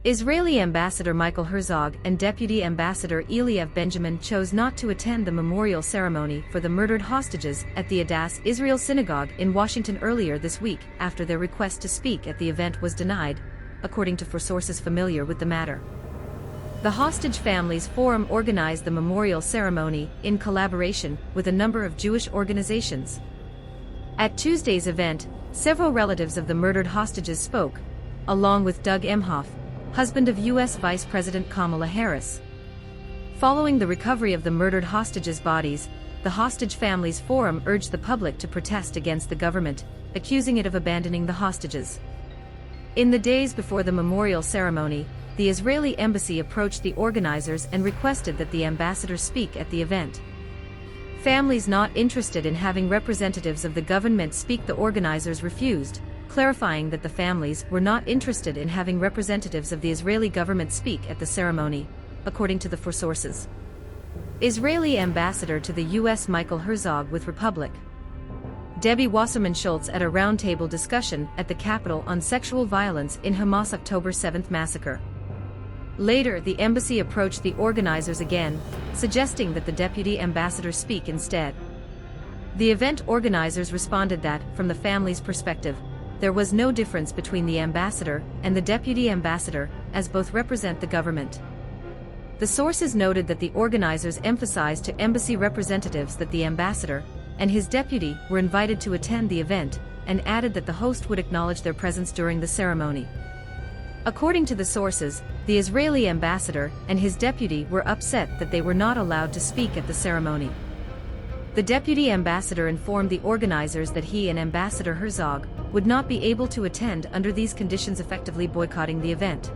Israeli Ambassador Michael Herzog and Deputy Ambassador Eliev Benjamin chose not to attend the memorial ceremony for the murdered hostages at the Adass Israel Synagogue in Washington earlier this week after their request to speak at the event was denied, according to sources familiar with the matter. The Hostage Families Forum organized the memorial ceremony in collaboration with a number of Jewish organizations. At Tuesday's event, several relatives of the murdered hostages spoke, along with Doug Emhoff, husband of U.S. Vice President Kamala Harris. Following the recovery of the murdered hostages' bodies, the Hostage Families Forum urged the public to protest against the government, accusing it of abandoning the hostages. In the days before the memorial ceremony, the Israeli embassy approached the organizers and requested that the ambassador speak at the event. Families not interested in having representatives of the government speak, the organizers refused, clarifying that the families were not interested in having representatives of the Israeli government speak at the ceremony, according to the sources. Israeli ambassador to the U.S. Michael Herzog with Republic. Debbie Wasserman Schultz at a roundtable discussion at the Capitol on sexual violence in Hamas October 7 massacre. Later, the embassy approached the organizers again, suggesting that the deputy ambassador speak instead. The event organizers responded that, from the family's perspective, there was no difference between the ambassador and the deputy ambassador, as both represent the government. The sources noted that the organizers emphasized to embassy representatives that the ambassador and his deputy were invited to attend the event, and added that the host would acknowledge their presence during the ceremony. According to the sources, the Israeli ambassador and his deputy were upset that they were not allowed to speak at the ceremony. The deputy ambassador informed the organizers that he and Ambassador Herzog would not be able to attend under these conditions, effectively boycotting the event.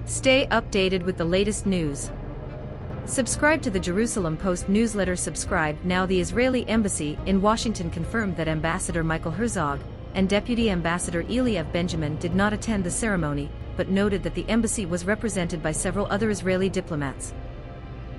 Stay updated with the latest news. Subscribe to the Jerusalem Post newsletter. Subscribe now. The Israeli embassy in Washington confirmed that Ambassador Michael Herzog and Deputy Ambassador Eliev Benjamin did not attend the ceremony, but noted that the embassy was represented by several other Israeli diplomats.